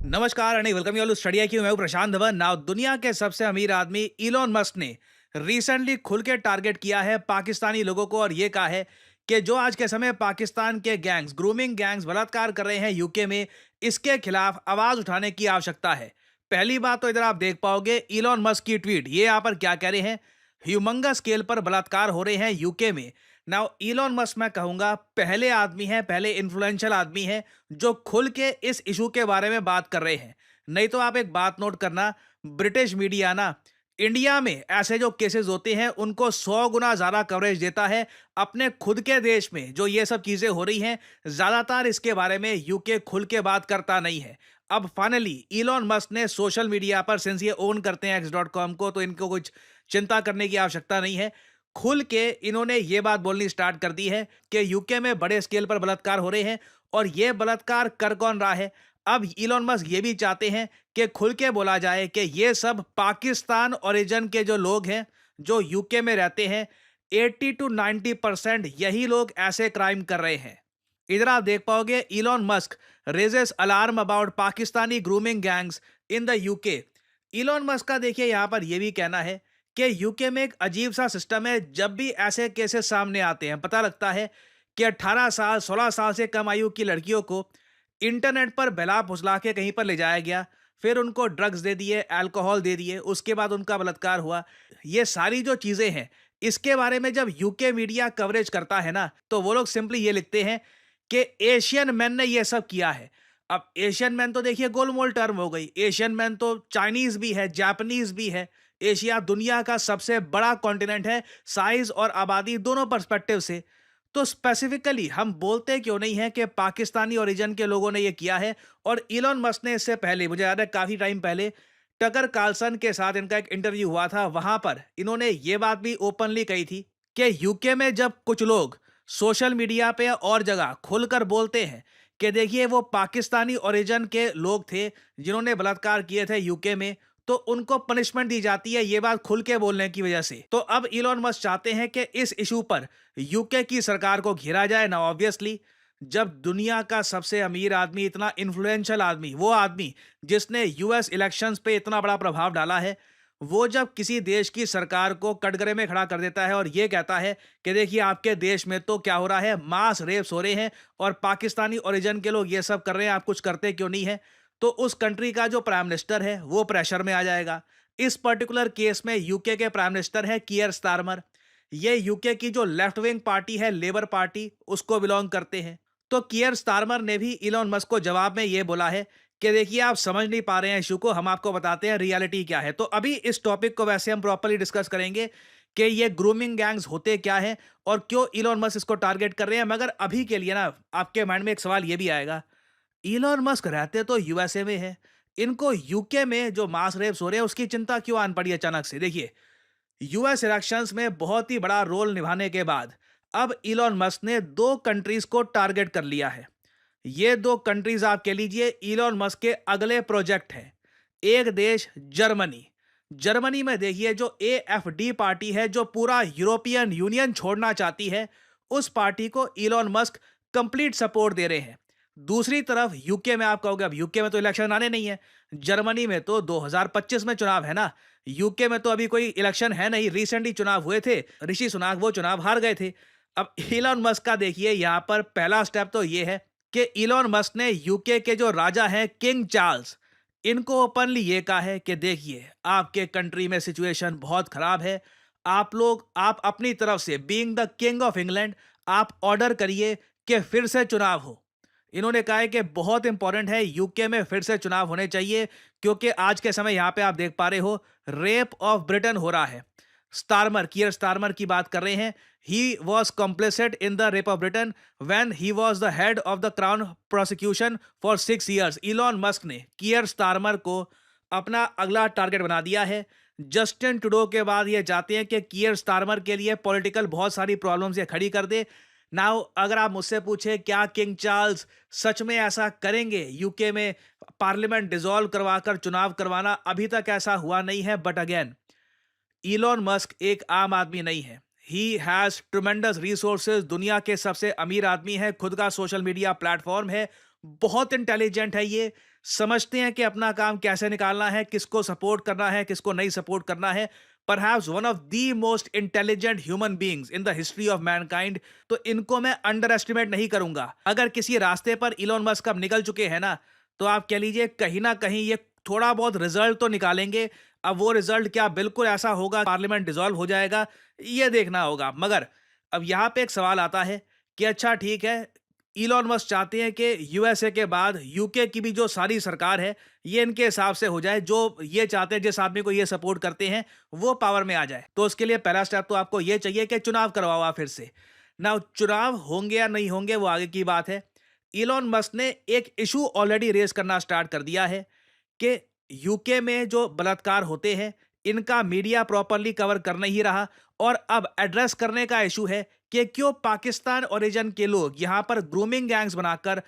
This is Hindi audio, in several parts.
नमस्कार and welcome you all to study I Q. मैं हूं प्रशांत धवन। नाउ दुनिया के सबसे अमीर आदमी इलॉन मस्क ने रिसेंटली खुल के टारगेट किया है पाकिस्तानी लोगों को और ये कहा है कि जो आज के समय पाकिस्तान के गैंग्स, ग्रूमिंग गैंग्स बलात्कार कर रहे हैं यूके में, इसके खिलाफ आवाज उठाने की आवश्यकता है। पहली बात तो इधर आप देख पाओगे इलॉन मस्क की ट्वीट, ये यहाँ पर क्या कह रहे हैं। ह्यूमंगस स्केल पर बलात्कार हो रहे हैं यूके में। नाउ इलॉन मस्क मैं कहूंगा पहले आदमी है, पहले इन्फ्लुएंशियल आदमी है जो खुल के इस इशू के बारे में बात कर रहे हैं। नहीं तो आप एक बात नोट करना, ब्रिटिश मीडिया ना इंडिया में ऐसे जो केसेस होते हैं उनको 100 गुना ज्यादा कवरेज देता है। अपने खुद के देश में जो ये सब चीजें हो रही हैं, ज्यादातर इसके बारे में यूके खुल के बात करता नहीं है। अब फाइनली इलॉन मस्क ने सोशल मीडिया पर, सिंस ये ओन करते हैं x.com को, तो इनको कुछ चिंता करने की आवश्यकता नहीं है। खुल के इन्होंने ये बात बोलनी स्टार्ट कर दी है कि यूके में बड़े स्केल पर बलात्कार हो रहे हैं और ये बलात्कार कर कौन रहा है। अब इलॉन मस्क ये भी चाहते हैं कि खुल के बोला जाए कि ये सब पाकिस्तान ओरिजिन के जो लोग हैं जो यूके में रहते हैं, 80 to 90% यही लोग ऐसे क्राइम कर रहे हैं। इधर आप देख पाओगे Elon Musk raises alarm about Pakistani grooming gangs in the UK. Elon Musk का देखिए यहाँ पर यह भी कहना है कि यूके में एक अजीब सा सिस्टम है। जब भी ऐसे केसेस सामने आते हैं, पता लगता है कि 18 साल 16 साल से कम आयु की लड़कियों को इंटरनेट पर बहला फुसला के कहीं पर ले जाया गया, फिर उनको ड्रग्स दे दिए, अल्कोहल दे दिए, उसके बाद उनका बलात्कार हुआ। ये सारी जो चीजें हैं, इसके बारे में जब यूके मीडिया कवरेज करता है ना, तो वो लोग सिंपली ये लिखते हैं कि एशियन मैन ने ये सब किया है। अब एशियन मैन तो देखिए गोलमोल टर्म हो गई। एशियन मैन तो चाइनीज भी है, जापानीज भी है। एशिया दुनिया का सबसे बड़ा कॉन्टिनेंट है, साइज और आबादी दोनों पर्सपेक्टिव से। तो स्पेसिफिकली हम बोलते क्यों नहीं है कि पाकिस्तानी ओरिजिन के लोगों ने ये किया है। और इलॉन मस्क ने इससे पहले, मुझे याद है काफी टाइम पहले, टकर कार्लसन के साथ इनका एक इंटरव्यू हुआ था, वहां पर इन्होंने ये बात भी ओपनली कही थी कि यूके में जब कुछ लोग सोशल मीडिया पे और जगह खुलकर बोलते हैं कि देखिए वो पाकिस्तानी ओरिजिन के लोग थे जिन्होंने बलात्कार किए थे यूके में, तो उनको पनिशमेंट दी जाती है, ये बात खुल के बोलने की वजह से। तो अब इलॉन मस्क चाहते हैं कि इस इशू पर यूके की सरकार को घेरा जाए ना। ऑब्वियसली जब दुनिया का सबसे अमीर आदमी, इतना इन्फ्लुएंशियल आदमी, वो आदमी जिसने यूएस इलेक्शंस पे इतना बड़ा प्रभाव डाला है, वो जब किसी देश की सरकार को कटघरे में खड़ा कर देता है और ये कहता है कि देखिए आपके देश में तो क्या हो रहा है, मास रेप्स हो रहे हैं और पाकिस्तानी ओरिजिन के लोग ये सब कर रहे हैं, आप कुछ करते क्यों नहीं है, तो उस कंट्री का जो प्राइम मिनिस्टर है वो प्रेशर में आ जाएगा। इस पर्टिकुलर केस में यूके के प्राइम मिनिस्टर है कियर स्टारमर। ये यूके की जो लेफ्ट विंग पार्टी है, लेबर पार्टी, उसको बिलोंग करते हैं। तो कियर स्टारमर ने भी इलॉन मस्क को जवाब में ये बोला है कि देखिए आप समझ नहीं पा रहे हैं इशू को, हम आपको बताते हैं रियलिटी क्या है। तो अभी इस टॉपिक को वैसे हम प्रॉपर्ली डिस्कस करेंगे कि ये ग्रूमिंग गैंग्स होते क्या है और क्यों इलॉन मस्क इसको टारगेट कर रहे हैं। मगर अभी के लिए ना आपके माइंड में एक सवाल ये भी आएगा, इलॉन मस्क रहते तो यूएसए में है, इनको यूके में जो मास रेप्स हो रहे हैं उसकी चिंता क्यों आन पड़ी अचानक से। देखिए यूएस इलेक्शंस में बहुत ही बड़ा रोल निभाने के बाद अब इलॉन मस्क ने दो कंट्रीज को टारगेट कर लिया है। ये दो कंट्रीज आप कह लीजिए इलॉन मस्क के अगले प्रोजेक्ट हैं। एक देश जर्मनी। जर्मनी में देखिए जो एएफडी पार्टी है जो पूरा यूरोपियन यूनियन छोड़ना चाहती है, उस पार्टी को इलॉन मस्क कंप्लीट सपोर्ट दे रहे हैं। दूसरी तरफ यूके में आप कहोगे अब यूके में तो इलेक्शन आने नहीं है, जर्मनी में तो 2025 में चुनाव है ना। यूके में तो अभी कोई इलेक्शन है नहीं, रिसेंटली चुनाव हुए थे, ऋषि सुनाक वो चुनाव हार गए थे। अब इलॉन मस्क का देखिए यहां पर पहला स्टेप तो ये है कि इलॉन मस्क ने यूके के जो राजा हैं किंग चार्ल्स, इनको ओपनली ये कहा है कि देखिए आपके कंट्री में सिचुएशन बहुत खराब है, आप अपनी तरफ से being the king of England आप ऑर्डर करिए कि फिर से चुनाव हो। इन्होंने कहा है कि बहुत इंपॉर्टेंट है यूके में फिर से चुनाव होने चाहिए, क्योंकि आज के समय यहां पे आप देख पा रहे हो रेप ऑफ ब्रिटेन हो रहा है। स्टारमर, कियर स्टारमर की बात कर रहे हैं। He was complicit in the rape of Britain when he was the head of the crown prosecution for 6 years। Elon Musk ने कियर स्टारमर को अपना अगला टारगेट बना दिया है। जस्टिन ट्रूडो के बाद ये चाहते हैं कि कियर स्टारमर के लिए पॉलिटिकल बहुत सारी प्रॉब्लम्स ये खड़ी कर दे। नाउ अगर आप मुझसे पूछे क्या किंग चार्ल्स सच में ऐसा करेंगे यूके में, पार्लियामेंट डिसॉल्व करवाकर चुनाव करवाना, अभी तक ऐसा हुआ नहीं है। बट अगेन इलॉन मस्क एक आम आदमी नहीं है। ही हैज ट्रमेंडस रिसोर्सेज, दुनिया के सबसे अमीर आदमी है, खुद का सोशल मीडिया प्लेटफॉर्म है, बहुत इंटेलिजेंट है ये, समझते हैं कि अपना काम कैसे निकालना है, किसको सपोर्ट करना है, किसको नहीं सपोर्ट करना है। Perhaps one of the most intelligent human beings in the history of Mankind. तो इनको मैं अंडर एस्टिमेट नहीं करूंगा। अगर किसी रास्ते पर इलोन मस्क अब निकल चुके हैं ना, तो आप कह लीजिए कहीं ना कहीं ये थोड़ा बहुत रिजल्ट तो निकालेंगे। अब वो रिजल्ट क्या बिल्कुल ऐसा होगा पार्लियामेंट डिसॉल्व हो जाएगा, ये देखना होगा। मगर अब यहाँ पे एक सवाल आता है कि अच्छा ठीक है, इलॉन मस्क चाहते हैं कि यूएसए के बाद यूके की भी जो सारी सरकार है ये इनके हिसाब से हो जाए, जो ये चाहते हैं, जिस आदमी को ये सपोर्ट करते हैं वो पावर में आ जाए। तो उसके लिए पहला स्टेप तो आपको ये चाहिए कि चुनाव करवाओ आप फिर से। ना चुनाव होंगे या नहीं होंगे वो आगे की बात है। इलॉन मस्क ने एक इशू ऑलरेडी रेज करना स्टार्ट कर दिया है कि यूके में जो बलात्कार होते हैं इनका मीडिया प्रॉपरली कवर कर नहीं रहा, और अब एड्रेस करने का इशू है कि क्यों पाकिस्तान ओरिजिन के लोग यहां पर ग्रूमिंग गैंग्स बनाकर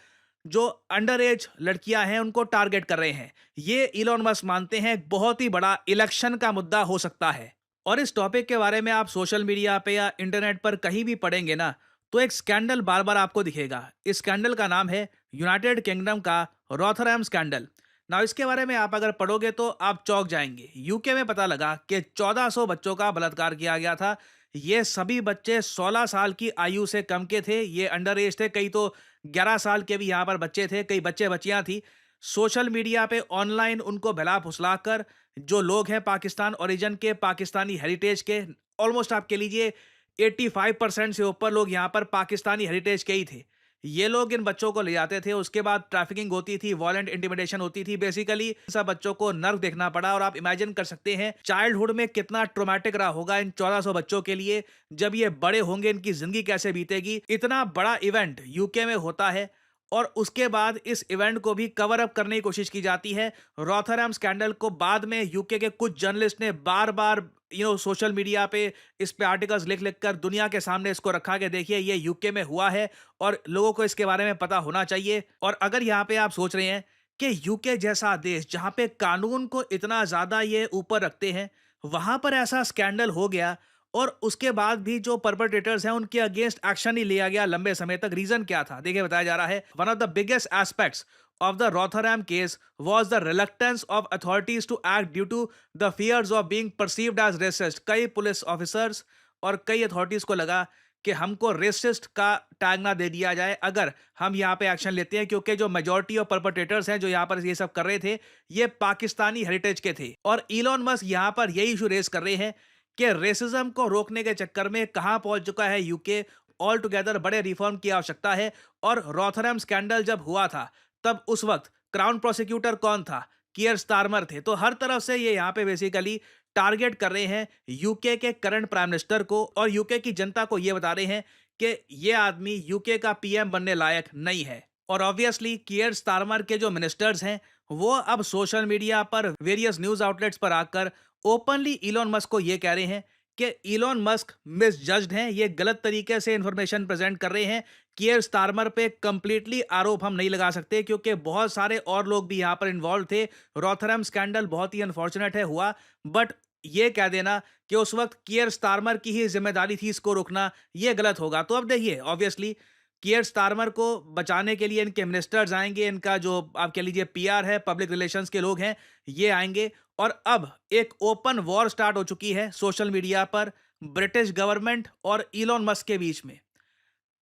जो अंडर एज लड़कियां हैं उनको टारगेट कर रहे हैं। ये इलॉन मस्क मानते हैं एक बहुत ही बड़ा इलेक्शन का मुद्दा हो सकता है। और इस टॉपिक के बारे में आप सोशल मीडिया पे या इंटरनेट पर कहीं भी पढ़ेंगे ना, तो एक स्कैंडल बार बार आपको दिखेगा। इस स्कैंडल का नाम है यूनाइटेड किंगडम का रॉथरहैम स्कैंडल। ना इसके बारे में आप अगर पढ़ोगे तो आप चौंक जाएंगे। यूके में पता लगा कि 1400 बच्चों का बलात्कार किया गया था। ये सभी बच्चे 16 साल की आयु से कम के थे, ये अंडर एज थे, कई तो 11 साल के भी यहाँ पर बच्चे थे, कई बच्चे बच्चियां थी। सोशल मीडिया पे ऑनलाइन उनको भला फुसलाकर जो लोग हैं पाकिस्तान ओरिजिन के, पाकिस्तानी हेरिटेज के, ऑलमोस्ट आप कह लीजिए 85% से ऊपर लोग यहाँ पर पाकिस्तानी हेरिटेज के ही थे। ये लोग इन बच्चों को ले जाते थे, उसके बाद ट्रैफिकिंग होती थी, वायलेंट इंटिमिडेशन होती थी। बेसिकली सब बच्चों को नर्क देखना पड़ा। और आप इमेजिन कर सकते हैं चाइल्डहुड में कितना ट्रोमैटिक रहा होगा इन 1400 बच्चों के लिए। जब ये बड़े होंगे इनकी जिंदगी कैसे बीतेगी। इतना बड़ा इवेंट यूके में होता है और उसके बाद इस इवेंट को भी कवर अप करने की कोशिश की जाती है। रॉथरहैम स्कैंडल को बाद में यूके के कुछ जर्नलिस्ट ने बार बार सोशल मीडिया पे इस पे आर्टिकल्स लिख लिख कर दुनिया के सामने इसको रखा कि देखिए ये यूके में हुआ है और लोगों को इसके बारे में पता होना चाहिए। और अगर यहाँ पे आप सोच रहे हैं कि यूके जैसा देश जहाँ पे कानून को इतना ज्यादा ये ऊपर रखते हैं, वहां पर ऐसा स्कैंडल हो गया और उसके बाद भी जो परपेट्रेटर्स हैं उनके अगेंस्ट एक्शन नहीं लिया गया लंबे समय तक। रीजन क्या था देखिए, बताया जा रहा है one of the biggest aspects of the Rotherham case was the reluctance of authorities to act due to the fears of being perceived as racist। कई पुलिस ऑफिसर्स और कई अथॉरिटीज को लगा कि हमको रेसिस्ट का टैग ना दे दिया जाए अगर हम यहाँ पे एक्शन लेते हैं, क्योंकि जो मेजॉरिटी ऑफ परपेट्रेटर्स हैं जो यहाँ पर ये सब कर रहे थे ये पाकिस्तानी हेरिटेज के थे। और इलॉन मस्क यहाँ पर यही इशू रेस कर रहे हैं कि रेसिज्म को रोकने के चक्कर में कहाँ पहुंच चुका है यूके। ऑल टुगेदर बड़े रिफॉर्म की आवश्यकता है। और रॉथरहैम स्कैंडल जब हुआ था तब उस वक्त क्राउन प्रोसिक्यूटर कौन था? कियर स्टारमर थे। तो हर तरफ से ये यहाँ पे बेसिकली टारगेट कर रहे हैं यूके के करंट प्राइम मिनिस्टर को और यूके की जनता को ये बता रहे हैं कि ये आदमी यूके का पीएम बनने लायक नहीं है। और ऑब्वियसली कियर स्टारमर के जो मिनिस्टर्स हैं वो अब सोशल मीडिया पर वेरियस न्यूज आउटलेट्स पर आकर ओपनली इलॉन मस्क को ये कह रहे हैं कि इलॉन मस्क मिसजज्ड हैं, ये गलत तरीके से इंफॉर्मेशन प्रेजेंट कर रहे हैं। कियर स्टारमर पे कंप्लीटली आरोप हम नहीं लगा सकते क्योंकि बहुत सारे और लोग भी यहाँ पर इन्वॉल्व थे। रॉथरहैम स्कैंडल बहुत ही अनफॉर्चुनेट है हुआ, बट ये कह देना कि उस वक्त कियर स्टारमर की ही जिम्मेदारी थी इसको रोकना, ये गलत होगा। तो अब देखिए ऑब्वियसली कियर स्टारमर को बचाने के लिए इनके मिनिस्टर्स आएंगे, इनका जो आप कह लीजिए पीआर है, पब्लिक रिलेशंस के लोग हैं, ये आएंगे। और अब एक ओपन वॉर स्टार्ट हो चुकी है सोशल मीडिया पर ब्रिटिश गवर्नमेंट और इलॉन मस्क के बीच में।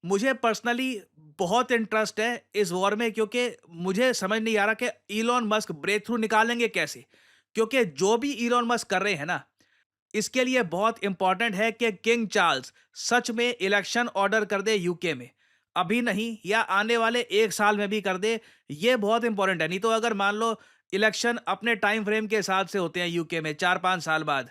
मुझे पर्सनली बहुत इंटरेस्ट है इस वॉर में, क्योंकि मुझे समझ नहीं आ रहा कि इलॉन मस्क ब्रेक थ्रू निकालेंगे कैसे। क्योंकि जो भी इलॉन मस्क कर रहे हैं ना, इसके लिए बहुत इंपॉर्टेंट है कि किंग चार्ल्स सच में इलेक्शन ऑर्डर कर दे यूके में, अभी नहीं या आने वाले 1 साल में भी कर दे। ये बहुत इंपॉर्टेंट है। नहीं तो अगर मान लो इलेक्शन अपने टाइम फ्रेम के हिसाब से होते हैं यूके में 4-5 साल बाद,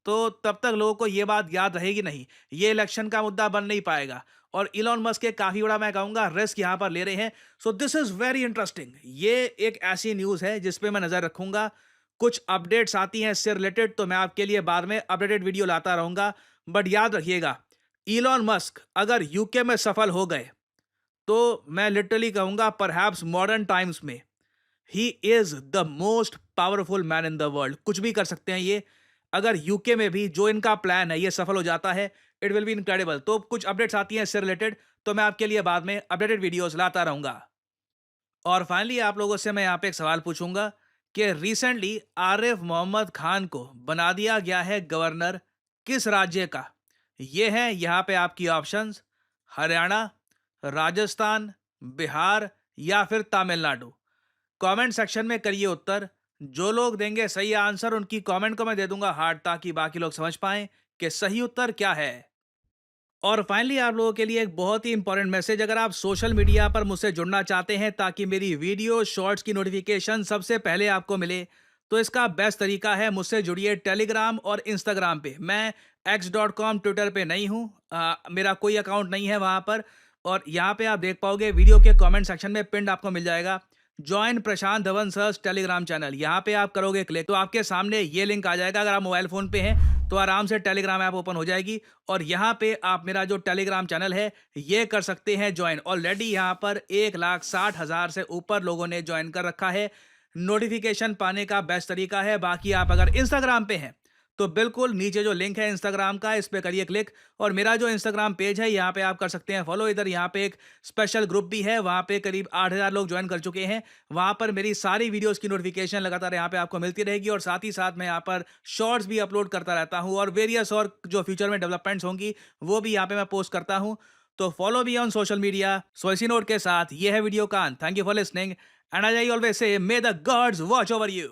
तो तब तक लोगों को ये बात याद रहेगी नहीं, ये इलेक्शन का मुद्दा बन नहीं पाएगा। और इलॉन मस्क के काफी बड़ा मैं कहूंगा रिस्क यहां पर ले रहे हैं। So this is very interesting. ये एक ऐसी न्यूज है जिसपे मैं नजर रखूंगा। कुछ अपडेट्स आती हैं इससे रिलेटेड तो मैं आपके लिए बाद में अपडेटेड वीडियो लाता रहूंगा। बट याद रखिएगा, इलॉन मस्क अगर यूके में सफल हो गए तो मैं लिटरली कहूंगा परहैप्स मॉडर्न टाइम्स में he is the most powerful man in the world. कुछ भी कर सकते हैं ये। अगर यूके में भी जो इनका प्लान है ये सफल हो जाता है, इट विल बी इनक्रेडिबल। तो कुछ अपडेट्स आती हैं इससे रिलेटेड, तो मैं आपके लिए बाद में अपडेटेड वीडियोस लाता रहूंगा। और फाइनली आप लोगों से मैं यहाँ पे एक सवाल पूछूंगा कि रिसेंटली आरिफ मोहम्मद खान को बना दिया गया है गवर्नर किस राज्य का? ये है यहाँ पे आपकी ऑप्शंस: हरियाणा, राजस्थान, बिहार या फिर तमिलनाडु। कमेंट सेक्शन में करिए उत्तर। जो लोग देंगे सही आंसर उनकी कमेंट को मैं दे दूंगा हार्ट, ताकि बाकी लोग समझ पाएं कि सही उत्तर क्या है। और फाइनली आप लोगों के लिए एक बहुत ही इंपॉर्टेंट मैसेज: अगर आप सोशल मीडिया पर मुझसे जुड़ना चाहते हैं ताकि मेरी वीडियो शॉर्ट्स की नोटिफिकेशन सबसे पहले आपको मिले, तो इसका बेस्ट तरीका है मुझसे जुड़िए टेलीग्राम और इंस्टाग्राम पे। मैं x.com ट्विटर पे नहीं हूँ, मेरा कोई अकाउंट नहीं है वहाँ पर। और यहाँ पे आप देख पाओगे वीडियो के कमेंट सेक्शन में पिंड आपको मिल जाएगा जॉइन प्रशांत धवन सर्स टेलीग्राम चैनल। यहाँ पे आप करोगे क्लिक तो आपके सामने ये लिंक आ जाएगा। अगर आप मोबाइल फोन पे हैं तो आराम से टेलीग्राम ऐप ओपन हो जाएगी और यहाँ पे आप मेरा जो टेलीग्राम चैनल है ये कर सकते हैं ज्वाइन। ऑलरेडी यहाँ पर 1,60,000 से ऊपर लोगों ने ज्वाइन कर रखा है। नोटिफिकेशन पाने का बेस्ट तरीका है। बाकी आप अगर इंस्टाग्राम पे हैं तो बिल्कुल नीचे जो लिंक है इंस्टाग्राम का, इस पे करिए क्लिक और मेरा जो इंस्टाग्राम पेज है यहाँ पे आप कर सकते हैं फॉलो। इधर यहाँ पे एक स्पेशल ग्रुप भी है, वहाँ पे करीब 8,000 लोग ज्वाइन कर चुके हैं। वहाँ पर मेरी सारी वीडियोस की नोटिफिकेशन लगातार यहाँ पे आपको मिलती रहेगी और साथ ही साथ मैं यहाँ पर शॉर्ट्स भी अपलोड करता रहता हूँ और वेरियस और जो फ्यूचर में डेवलपमेंट्स होंगी वो भी यहाँ पे मैं पोस्ट करता हूँ। तो फॉलो भी ऑन सोशल मीडिया। सो इसी नोट के साथ ये है वीडियो का। Thank you for listening and I always say may the gods watch over you.